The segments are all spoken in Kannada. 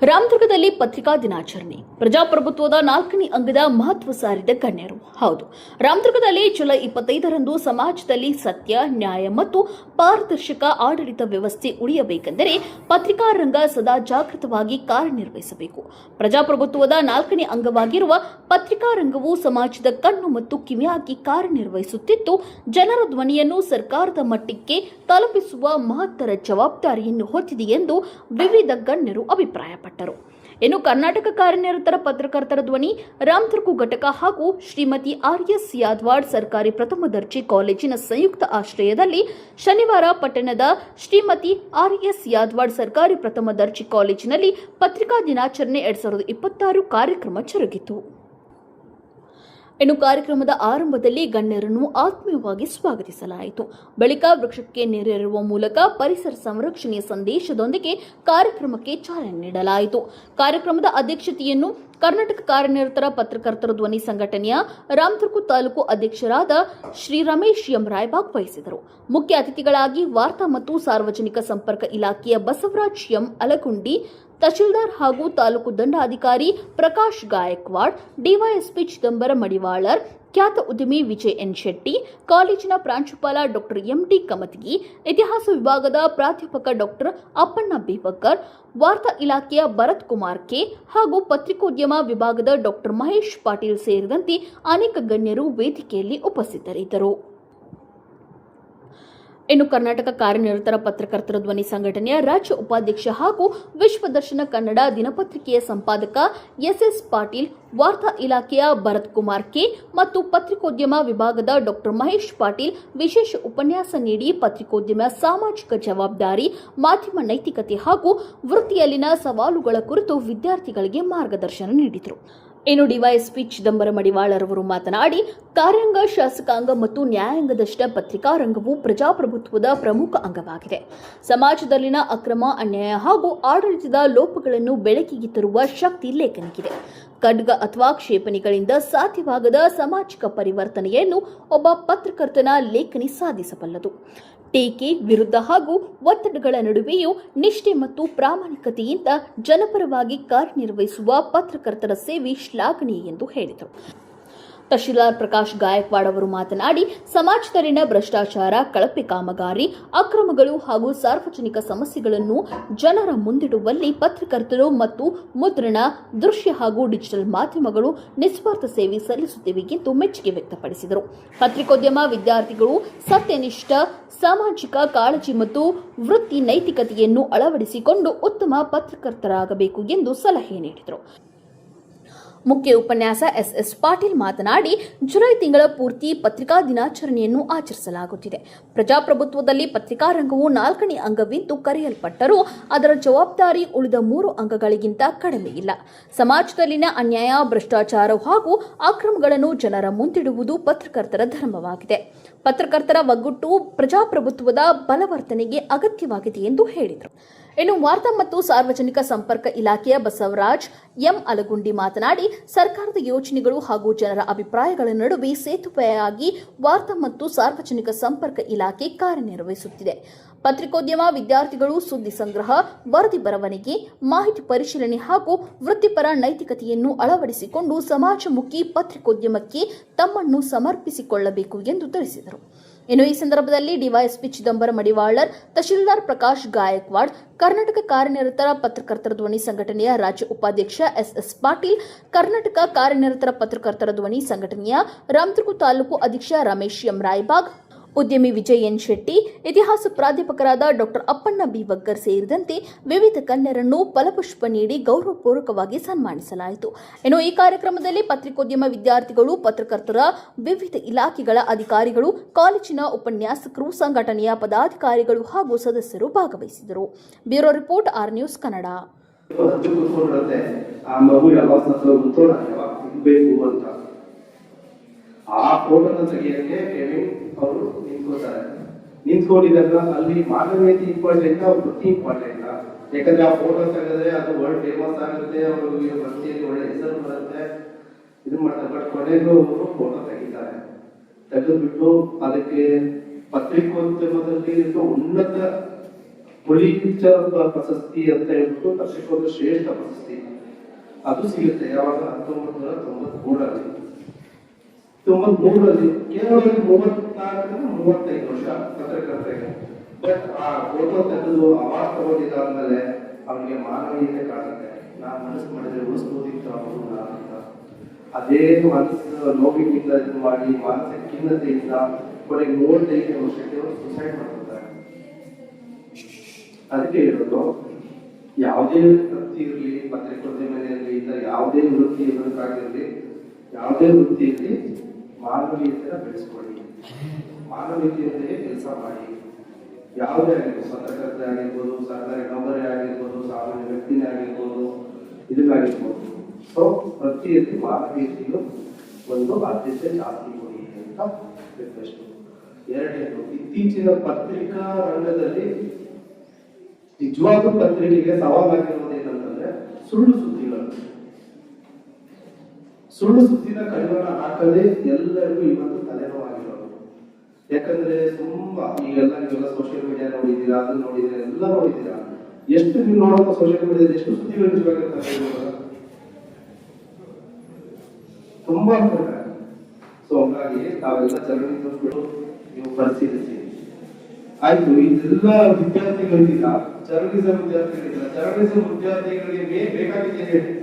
ರಾಮದುರ್ಗದಲ್ಲಿ ಪತ್ರಿಕಾ ದಿನಾಚರಣೆ ಪ್ರಜಾಪ್ರಭುತ್ವದ 4ನೇ ಅಂಗದ ಮಹತ್ವ ಸಾರಿದ ಗಣ್ಯರು. ಹೌದು, ರಾಮದುರ್ಗದಲ್ಲಿ ಜುಲೈ 25ರಂದು ಸಮಾಜದಲ್ಲಿ ಸತ್ಯ, ನ್ಯಾಯ ಮತ್ತು ಪಾರದರ್ಶಕ ಆಡಳಿತ ವ್ಯವಸ್ಥೆ ಉಳಿಯಬೇಕೆಂದರೆ ಪತ್ರಿಕಾ ರಂಗ ಸದಾ ಜಾಗೃತವಾಗಿ ಕಾರ್ಯನಿರ್ವಹಿಸಬೇಕು. ಪ್ರಜಾಪ್ರಭುತ್ವದ 4ನೇ ಅಂಗವಾಗಿರುವ ಪತ್ರಿಕಾ ರಂಗವು ಸಮಾಜದ ಕಣ್ಣು ಮತ್ತು ಕಿವಿಯಾಗಿ ಕಾರ್ಯನಿರ್ವಹಿಸುತ್ತಿದ್ದು, ಜನರ ಧ್ವನಿಯನ್ನು ಸರ್ಕಾರದ ಮಟ್ಟಕ್ಕೆ ತಲುಪಿಸುವ ಮಹತ್ತರ ಜವಾಬ್ದಾರಿಯನ್ನು ಹೊತ್ತಿದೆ ಎಂದು ವಿವಿಧ ಗಣ್ಯರು ಅಭಿಪ್ರಾಯಪಟ್ಟರು. ಇನ್ನು ಕರ್ನಾಟಕ ಕಾರ್ಯನಿರತರ ಪತ್ರಕರ್ತರ ಧ್ವನಿ ರಾಮದುರ್ಗ ಘಟಕ ಹಾಗೂ ಶ್ರೀಮತಿ ಆರ್.ಎಸ್. ಯಾದವಾಡ್ ಸರ್ಕಾರಿ ಪ್ರಥಮ ದರ್ಜೆ ಕಾಲೇಜಿನ ಸಂಯುಕ್ತ ಆಶ್ರಯದಲ್ಲಿ ಶನಿವಾರ ಪಟ್ಟಣದ ಶ್ರೀಮತಿ ಆರ್.ಎಸ್. ಯಾದವಾಡ್ ಸರ್ಕಾರಿ ಪ್ರಥಮ ದರ್ಜೆ ಕಾಲೇಜಿನಲ್ಲಿ ಪತ್ರಿಕಾ ದಿನಾಚರಣೆ 2026 ಕಾರ್ಯಕ್ರಮ ಜರುಗಿತು. ಇನ್ನು ಕಾರ್ಯಕ್ರಮದ ಆರಂಭದಲ್ಲಿ ಗಣ್ಯರನ್ನು ಆತ್ಮೀಯವಾಗಿ ಸ್ವಾಗತಿಸಲಾಯಿತು. ಬಳಿಕ ವೃಕ್ಷಕ್ಕೆ ನೀರೆರೆಯುವ ಮೂಲಕ ಪರಿಸರ ಸಂರಕ್ಷಣೆಯ ಸಂದೇಶದೊಂದಿಗೆ ಕಾರ್ಯಕ್ರಮಕ್ಕೆ ಚಾಲನೆ ನೀಡಲಾಯಿತು. ಕಾರ್ಯಕ್ರಮದ ಅಧ್ಯಕ್ಷತೆಯನ್ನು ಕರ್ನಾಟಕ ಕಾರ್ಯನಿರತರ ಪತ್ರಕರ್ತರ ಧ್ವನಿ ಸಂಘಟನೆಯ ರಾಮದುರ್ಗ ತಾಲೂಕು ಅಧ್ಯಕ್ಷರಾದ ಶ್ರೀ ರಮೇಶ್ ಎಂ ರಾಯಬಾಗ್ ವಹಿಸಿದರು. ಮುಖ್ಯ ಅತಿಥಿಗಳಾಗಿ ವಾರ್ತಾ ಮತ್ತು ಸಾರ್ವಜನಿಕ ಸಂಪರ್ಕ ಇಲಾಖೆಯ ಬಸವರಾಜ್ ಎಂ ಅಲಗುಂಡಿ, ತಹಶೀಲ್ದಾರ್ ಹಾಗೂ ತಾಲೂಕು ದಂಡಾಧಿಕಾರಿ ಪ್ರಕಾಶ್ ಗಾಯಕ್ವಾಡ್, ಡಿವೈಎಸ್ಪಿ ಚಿದಂಬರ ಮಡಿವಾಳರ್, ಖ್ಯಾತ ಉದ್ಯಮಿ ವಿಜಯ್ ಎನ್ ಶೆಟ್ಟಿ, ಕಾಲೇಜಿನ ಪ್ರಾಂಶುಪಾಲ ಡಾಕ್ಟರ್ ಎಂ.ಡಿ. ಕಮತಗಿ, ಇತಿಹಾಸ ವಿಭಾಗದ ಪ್ರಾಧ್ಯಾಪಕ ಡಾಕ್ಟರ್ ಅಪ್ಪಣ್ಣ ಬೇಬಕ್ಕರ್, ವಾರ್ತಾ ಇಲಾಖೆಯ ಭರತ್ ಕುಮಾರ್ ಕೆ ಹಾಗೂ ಪತ್ರಿಕೋದ್ಯಮ ವಿಭಾಗದ ಡಾಕ್ಟರ್ ಮಹೇಶ್ ಪಾಟೀಲ್ ಸೇರಿದಂತೆ ಅನೇಕ ಗಣ್ಯರು ವೇದಿಕೆಯಲ್ಲಿ ಉಪಸ್ಥಿತರಿದ್ದರು. ಇನ್ನು ಕರ್ನಾಟಕ ಕಾರ್ಯನಿರತರ ಪತ್ರಕರ್ತರ ಧ್ವನಿ ಸಂಘಟನೆಯ ರಾಜ್ಯ ಉಪಾಧ್ಯಕ್ಷ ಹಾಗೂ ವಿಶ್ವದರ್ಶನ ಕನ್ನಡ ದಿನಪತ್ರಿಕೆಯ ಸಂಪಾದಕ ಎಸ್.ಎಸ್. ಪಾಟೀಲ್, ವಾರ್ತಾ ಇಲಾಖೆಯ ಭರತ್ ಕುಮಾರ್ ಕೆ ಮತ್ತು ಪತ್ರಿಕೋದ್ಯಮ ವಿಭಾಗದ ಡಾಕ್ಟರ್ ಮಹೇಶ್ ಪಾಟೀಲ್ ವಿಶೇಷ ಉಪನ್ಯಾಸ ನೀಡಿ ಪತ್ರಿಕೋದ್ಯಮ ಸಾಮಾಜಿಕ ಜವಾಬ್ದಾರಿ, ಮಾಧ್ಯಮ ನೈತಿಕತೆ ಹಾಗೂ ವೃತ್ತಿಯಲ್ಲಿನ ಸವಾಲುಗಳ ಕುರಿತು ವಿದ್ಯಾರ್ಥಿಗಳಿಗೆ ಮಾರ್ಗದರ್ಶನ ನೀಡಿದರು. ಇನ್ನು ಡಿವೈಎಸ್ಪಿ ಚಿದಂಬರ ಮಡಿವಾಳರ್ ಅವರು ಮಾತನಾಡಿ, ಕಾರ್ಯಾಂಗ, ಶಾಸಕಾಂಗ ಮತ್ತು ನ್ಯಾಯಾಂಗದಷ್ಟೇ ಪತ್ರಿಕಾ ರಂಗವು ಪ್ರಜಾಪ್ರಭುತ್ವದ ಪ್ರಮುಖ ಅಂಗವಾಗಿದೆ. ಸಮಾಜದಲ್ಲಿನ ಅಕ್ರಮ, ಅನ್ಯಾಯ ಹಾಗೂ ಆಡಳಿತದ ಲೋಪಗಳನ್ನು ಬೆಳಕಿಗೆ ತರುವ ಶಕ್ತಿ ಲೇಖನಿಗಿದೆ. ಖಡ್ಗ ಅಥವಾ ಕ್ಷೇಪಣಿಗಳಿಂದ ಸಾಧ್ಯವಾಗದ ಸಾಮಾಜಿಕ ಪರಿವರ್ತನೆಯನ್ನು ಒಬ್ಬ ಪತ್ರಕರ್ತನ ಲೇಖನಿ ಸಾಧಿಸಬಲ್ಲದು. ಟೀಕೆ, ವಿರುದ್ಧ ಹಾಗೂ ಒತ್ತಡಗಳ ನಡುವೆಯೂ ನಿಷ್ಠೆ ಮತ್ತು ಪ್ರಾಮಾಣಿಕತೆಯಿಂದ ಜನಪರವಾಗಿ ಕಾರ್ಯನಿರ್ವಹಿಸುವ ಪತ್ರಕರ್ತರ ಸೇವೆ ಶ್ಲಾಘನೀಯ ಎಂದು ಹೇಳಿದರು. ತಹಶೀಲ್ದಾರ್ ಪ್ರಕಾಶ್ ಗಾಯಕ್ವಾಡ್ ಅವರು ಮಾತನಾಡಿ, ಸಮಾಜದಲ್ಲಿನ ಭ್ರಷ್ಟಾಚಾರ, ಕಳಪೆ ಕಾಮಗಾರಿ, ಅಕ್ರಮಗಳು ಹಾಗೂ ಸಾರ್ವಜನಿಕ ಸಮಸ್ಯೆಗಳನ್ನು ಜನರ ಮುಂದಿಡುವಲ್ಲಿ ಪತ್ರಕರ್ತರು ಮತ್ತು ಮುದ್ರಣ, ದೃಶ್ಯ ಹಾಗೂ ಡಿಜಿಟಲ್ ಮಾಧ್ಯಮಗಳು ನಿಸ್ವಾರ್ಥ ಸೇವೆ ಸಲ್ಲಿಸುತ್ತಿವೆ ಎಂದು ಮೆಚ್ಚುಗೆ ವ್ಯಕ್ತಪಡಿಸಿದರು. ಪತ್ರಿಕೋದ್ಯಮ ವಿದ್ಯಾರ್ಥಿಗಳು ಸತ್ಯನಿಷ್ಠ, ಸಾಮಾಜಿಕ ಕಾಳಜಿ ಮತ್ತು ವೃತ್ತಿ ನೈತಿಕತೆಯನ್ನು ಅಳವಡಿಸಿಕೊಂಡು ಉತ್ತಮ ಪತ್ರಕರ್ತರಾಗಬೇಕು ಎಂದು ಸಲಹೆ ನೀಡಿದರು. ಮುಖ್ಯ ಉಪನ್ಯಾಸ ಎಸ್.ಎಸ್. ಪಾಟೀಲ್ ಮಾತನಾಡಿ, ಜುಲೈ ತಿಂಗಳ ಪೂರ್ತಿ ಪತ್ರಿಕಾ ದಿನಾಚರಣೆಯನ್ನು ಆಚರಿಸಲಾಗುತ್ತಿದೆ. ಪ್ರಜಾಪ್ರಭುತ್ವದಲ್ಲಿ ಪತ್ರಿಕಾ ರಂಗವು 4ನೇ ಅಂಗವೆಂದು ಕರೆಯಲ್ಪಟ್ಟರೂ ಅದರ ಜವಾಬ್ದಾರಿ ಉಳಿದ 3 ಅಂಗಗಳಿಗಿಂತ ಕಡಿಮೆ ಇಲ್ಲ. ಸಮಾಜದಲ್ಲಿನ ಅನ್ಯಾಯ, ಭ್ರಷ್ಟಾಚಾರ ಹಾಗೂ ಅಕ್ರಮಗಳನ್ನು ಜನರ ಮುಂದಿಡುವುದು ಪತ್ರಕರ್ತರ ಧರ್ಮವಾಗಿದೆ. ಪತ್ರಕರ್ತರ ಒಗ್ಗಟ್ಟು ಪ್ರಜಾಪ್ರಭುತ್ವದ ಬಲವರ್ಧನೆಗೆ ಅಗತ್ಯವಾಗಿದೆ ಎಂದು ಹೇಳಿದರು. ಇನ್ನು ವಾರ್ತಾ ಮತ್ತು ಸಾರ್ವಜನಿಕ ಸಂಪರ್ಕ ಇಲಾಖೆಯ ಬಸವರಾಜ್ ಎಂ ಅಲಗುಂಡಿ ಮಾತನಾಡಿ, ಸರ್ಕಾರದ ಯೋಜನೆಗಳು ಹಾಗೂ ಜನರ ಅಭಿಪ್ರಾಯಗಳ ನಡುವೆ ಸೇತುವೆಯಾಗಿ ವಾರ್ತಾ ಮತ್ತು ಸಾರ್ವಜನಿಕ ಸಂಪರ್ಕ ಇಲಾಖೆ ಕಾರ್ಯನಿರ್ವಹಿಸುತ್ತಿದೆ. ಪತ್ರಿಕೋದ್ಯಮ ವಿದ್ಯಾರ್ಥಿಗಳು ಸುದ್ದಿ ಸಂಗ್ರಹ, ವರದಿ ಬರವಣಿಗೆ, ಮಾಹಿತಿ ಪರಿಶೀಲನೆ ಹಾಗೂ ವೃತ್ತಿಪರ ನೈತಿಕತೆಯನ್ನು ಅಳವಡಿಸಿಕೊಂಡು ಸಮಾಜಮುಖಿ ಪತ್ರಿಕೋದ್ಯಮಕ್ಕೆ ತಮ್ಮನ್ನು ಸಮರ್ಪಿಸಿಕೊಳ್ಳಬೇಕು ಎಂದು ತಿಳಿಸಿದರು. ಇನ್ನು ಈ ಸಂದರ್ಭದಲ್ಲಿ ಡಿವೈಎಸ್ಪಿ ಚಿದಂಬರ ಮಡಿವಾಳರ್, ತಹಶೀಲ್ದಾರ್ ಪ್ರಕಾಶ್ ಗಾಯಕ್ವಾಡ್, ಕರ್ನಾಟಕ ಕಾರ್ಯನಿರತರ ಪತ್ರಕರ್ತರ ಧ್ವನಿ ಸಂಘಟನೆಯ ರಾಜ್ಯ ಉಪಾಧ್ಯಕ್ಷ ಎಸ್.ಎಸ್. ಪಾಟೀಲ್, ಕರ್ನಾಟಕ ಕಾರ್ಯನಿರತರ ಪತ್ರಕರ್ತರ ಧ್ವನಿ ಸಂಘಟನೆಯ ರಾಮದುರ್ಗ ತಾಲೂಕು ಅಧ್ಯಕ್ಷ ರಮೇಶ್ ಎಂ ರಾಯಬಾಗ್, ಉದ್ಯಮಿ ವಿಜಯ್ ಎನ್ ಶೆಟ್ಟಿ, ಇತಿಹಾಸ ಪ್ರಾಧ್ಯಾಪಕರಾದ ಡಾಕ್ಟರ್ ಅಪ್ಪಣ್ಣ ಬೇಬಕ್ಕರ್ ಸೇರಿದಂತೆ ವಿವಿಧ ಗಣ್ಯರನ್ನು ಫಲಪುಷ್ಪ ನೀಡಿ ಗೌರವಪೂರ್ವಕವಾಗಿ ಸನ್ಮಾನಿಸಲಾಯಿತು. ಇನ್ನು ಈ ಕಾರ್ಯಕ್ರಮದಲ್ಲಿ ಪತ್ರಿಕೋದ್ಯಮ ವಿದ್ಯಾರ್ಥಿಗಳು, ಪತ್ರಕರ್ತರ ವಿವಿಧ ಇಲಾಖೆಗಳ ಅಧಿಕಾರಿಗಳು, ಕಾಲೇಜಿನ ಉಪನ್ಯಾಸಕರು, ಸಂಘಟನೆಯ ಪದಾಧಿಕಾರಿಗಳು ಹಾಗೂ ಸದಸ್ಯರು ಭಾಗವಹಿಸಿದರು. Bureau report, R news Kannada. ಆ ಫೋಟೋನ ತೆಗೆಯಕ್ಕೆ ಅವರು ನಿಂತ್ಕೊಂಡಿದ್ದಾರಲ್ಲ, ಅಲ್ಲಿ ಮಾನವೀಯತೆ ಇಂಪಾರ್ಟೆಂಟ್, ಅವ್ರ ವೃತ್ತಿ ಇಂಪಾರ್ಟೆಂಟ್. ಯಾಕಂದ್ರೆ ಆ ಫೋಟೋ ತೆಗೆದ್ರೆ ಅದು ವರ್ಲ್ಡ್ ಫೇಮಸ್ ಆಗುತ್ತೆ, ಅವರು ವೃತ್ತಿಯಲ್ಲಿ ಒಳ್ಳೆ ಹೆಸರು ಬರುತ್ತೆ, ಇದು ಮಾಡ್ತಾರೆ. ಬಟ್ ಕೊನೆಗೂ ಅವರು ಫೋಟೋ ತೆಗಿತಾರೆ. ತೆಗೆದ್ಬಿಟ್ಟು ಅದಕ್ಕೆ ಪತ್ರಿಕೋದ್ಯಮದಲ್ಲಿ ಉನ್ನತ ಪುಲಿಚರ್ ಪ್ರಶಸ್ತಿ ಅಂತ ಹೇಳ್ಬಿಟ್ಟು ಪತ್ರಿಕೋದ್ಯಮ ಶ್ರೇಷ್ಠ ಪ್ರಶಸ್ತಿ ಅದು ಸಿಗುತ್ತೆ ಯಾವಾಗ 1993ರಲ್ಲಿ. 93ರಲ್ಲಿ ಕೇವಲ 34-35 ವರ್ಷ ಪತ್ರಕರ್ತರಿಗೆ. ಬಟ್ ಆ ಫೋಟೋ ತೆಗೆದು ಅವಾರ್ಡ್ ತಗೊಂಡಿದ್ದಾದ್ಮೇಲೆ ಅವನಿಗೆ ಮಾನವೀಯತೆ ಕಾಣುತ್ತೆ. ನಾನು ಮನಸ್ಸು ಮಾಡಿದ್ರೆ ಉಳಿಸ್ಬೋದಿತ್ತು ಅವನು ಅಂತ. ಅದೇ ಮನಸ್ಸು ನೋವಿನಿಂದ ಇದು ಮಾಡಿ ಮಾನಸಿಕ ಖಿನ್ನತೆಯಿಂದ ಕೊನೆಗೆ 35 ವರ್ಷಕ್ಕೆ ಅವರು ಸುಸೈಡ್ ಮಾಡ್ಕೊತಾರೆ. ಅದಕ್ಕೆ ಹೇಳೋದು, ಯಾವುದೇ ವೃತ್ತಿ ಇರಲಿ, ಪತ್ರಿಕೋದ್ಯಮದಲ್ಲಿ ಇದ್ದ ಯಾವುದೇ ವೃತ್ತಿ ಇರಬೇಕಾಗಿರಲಿ, ಯಾವುದೇ ವೃತ್ತಿಯಲ್ಲಿ ಮಾನವೀಯತೆನ ಬೆಳೆಸ್ಕೊಳ್ಳಿ, ಮಾನವೀಯತೆಯೊಂದಿಗೆ ಕೆಲಸ ಮಾಡಿ. ಯಾವುದೇ ಆಗಿರ್ಬೋದು, ಪತ್ರಕರ್ತೆ ಆಗಿರ್ಬೋದು, ಸರ್ಕಾರಿ ನೌಕರಿ ಆಗಿರ್ಬೋದು, ಸಾಮಾನ್ಯ ವ್ಯಕ್ತಿನೇ ಆಗಿರ್ಬೋದು, ಇದಕ್ಕಾಗಿರ್ಬೋದು. ಸೊ ವೃತ್ತಿಯಲ್ಲಿ ಮಾನವೀಯತೆಯು ಒಂದು ಆದ್ಯತೆ ಜಾಸ್ತಿ ಕೊಡಿ ಅಂತ ರಿಕ್ವೆಸ್ಟ್. ಎರಡನೇದು, ಇತ್ತೀಚಿನ ಪತ್ರಿಕಾ ರಂಗದಲ್ಲಿ ನಿಜವಾದ ಪತ್ರಿಕೆಗೆ ಸವಾಲಾಗಿರೋದು ಏನಂತಂದ್ರೆ ಸುಳ್ಳು ಸುದ್ದಿಗಳು. ಸುಳ್ಳು ಸುದ್ದಿನ ಕಡಿವಾಣ ಹಾಕದೆ ಎಲ್ಲರಿಗೂ ಇವತ್ತು ತಲೆನೋವಾಗಿರೋದು. ಯಾಕಂದ್ರೆ ತುಂಬಾ ಈಗೆಲ್ಲ ನೀವೆಲ್ಲ ಸೋಷಿಯಲ್ ಮೀಡಿಯಾ ನೋಡಿದ್ದೀರಾ, ಅದನ್ನ ನೋಡಿದ್ದೀರಾ, ಎಲ್ಲ ನೋಡಿದ್ದೀರಾ. ಎಷ್ಟು ನೀವು ನೋಡೋದು ಸೋಷಿಯಲ್ ಮೀಡಿಯಾದಲ್ಲಿ ಎಷ್ಟು ಸುದ್ದಿಗಳು ನಿಜವಾಗಿರ್ತಾರೆ, ತುಂಬಾ ಸೊ ಹಂಗಾಗಿ ನಾವೆಲ್ಲ ಜರ್ನಲಿಸಂ ಬಿಟ್ಟು ನೀವು ಪರಿಶೀಲಿಸಿ. ಆಯ್ತು, ಇದೆಲ್ಲ ವಿದ್ಯಾರ್ಥಿಗಳಿದ್ದೀರಾ, ಜರ್ನಲಿಸಂ ವಿದ್ಯಾರ್ಥಿಗಳಿದ್ದೀರಾ. ಜರ್ನಲಿಸಂ ವಿದ್ಯಾರ್ಥಿಗಳಿಗೆ ಬೇಕಾಗಿದೆ ಹೇಳಿ,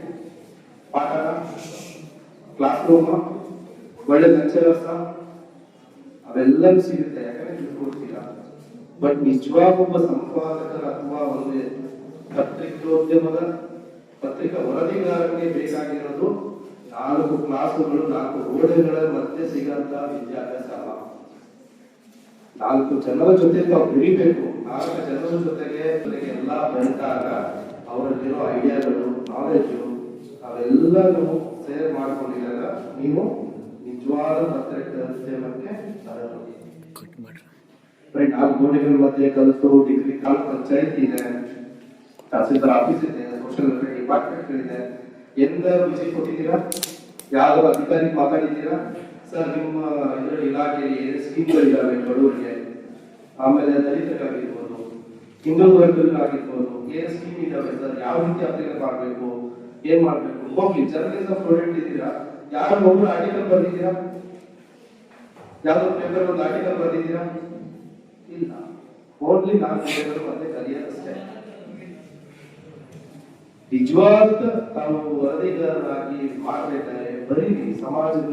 ಪಾಠನ, ಕ್ಲಾಸ್ ರೂಮ್, ಒಳ್ಳೆ ಲೆಕ್ಚರರ್ಸ್ ಅವೆಲ್ಲವೂ ಸಿಗುತ್ತೆ. ಯಾಕಂದ್ರೆ ತಿಳ್ಕೊಳ್ತೀರಾ. ಬಟ್ ನಿಜವಾಗ ಒಬ್ಬ ಸಂಪಾದಕರ ಅಥವಾ ಒಂದು ಪತ್ರಿಕೋದ್ಯಮದ ಪತ್ರಿಕಾ ವರದಿಗಾರರಿಗೆ ಬೇಕಾಗಿರೋದು 4 ಕ್ಲಾಸುಗಳು, 4 ಗೋಡೆಗಳ ಮಧ್ಯೆ ಸಿಗಂತ ವಿದ್ಯಾಭ್ಯಾಸ ಅಲ್ಲ. 4 ಜನರ ಜೊತೆ ನಾವು ಬೆಳಿಬೇಕು. 4 ಜನರ ಜೊತೆಗೆ ಎಲ್ಲ ಬೆಳೆದಾಗ ಅವರಲ್ಲಿರೋ ಐಡಿಯಾಗಳು, ನಾಲೆಜು ಅವೆಲ್ಲನೂ ಶೇರ್ ಮಾಡ್ಕೊಂಡಿದಾಗ ನೀವು ನಿಜವಾದ ಪತ್ರಿಕೋದ್ಯಮಕ್ಕೆ ಬರೀ 4 ಗೋಡೆಗಳ ಮಧ್ಯೆ ಕಲಿತು ಡಿಗ್ರಿ ಕಾಲ್ ಪಂಚಾಯತ್ ಇದೆ, ತಹಸೀಲ್ದಾರ್ ಆಫೀಸ್ ಇದೆ, ಸೋಷಿಯಲ್ ವೆಲ್ಫೇರ್ ಡಿಪಾರ್ಟ್ಮೆಂಟ್ ಇದೆ. ಎಲ್ಲರೂ ವಿಸಿಟ್ ಕೊಟ್ಟಿದ್ದೀರಾ? ಯಾವ ಅಧಿಕಾರಿ ಮಾತಾಡಿದ್ದೀರಾ? ಸರ್ ನಿಮ್ಮ ಇದರಲ್ಲಿ ಇಲಾಖೆಯಲ್ಲಿ ಏನು ಸ್ಕೀಮ್ಗಳಿದ್ದಾವೆ ಬಡವರಿಗೆ, ಆಮೇಲೆ ದಲಿತರಿಗಾಗಿರ್ಬೋದು, ಹಿಂದುಳಿದ ವರ್ಗಗಳಿಗಾಗಿರ್ಬೋದು, ಏನು ಸ್ಕೀಮ್ ಇದಾವೆ ಸರ್, ಯಾವ ರೀತಿ ಅಪ್ಲೈ ಮಾಡಬೇಕು, ಏನ್ ಮಾಡ್ಬೇಕು? ಹೋಗ್ಲಿ, ಜರ್ನಲಿಸಂ ಸ್ಟೂಡೆಂಟ್ ಇದ್ದೀರಾ, ಯಾರು ಒಬ್ಬರು ಆರ್ಟಿಕಲ್ ಬರ್ದಿದ್ದೀರಾ? ಯಾವ್ದೋ ಪೇಪರ್ ಒಂದು ಆರ್ಟಿಕಲ್ ಬರ್ದಿದ್ದೀರಾ? ಇಲ್ಲ. ಓನ್ಲಿ 4 ಗೋಡೆಗಳ ಮಧ್ಯೆ ಕಲಿಯೋದಷ್ಟೇ. ನಿಜವಾದ ತಾವು ವರದಿಗಾರರಾಗಿ ಮಾಡಬೇಕಾದ್ರೆ ಬರೀ ಸಮಾಜದ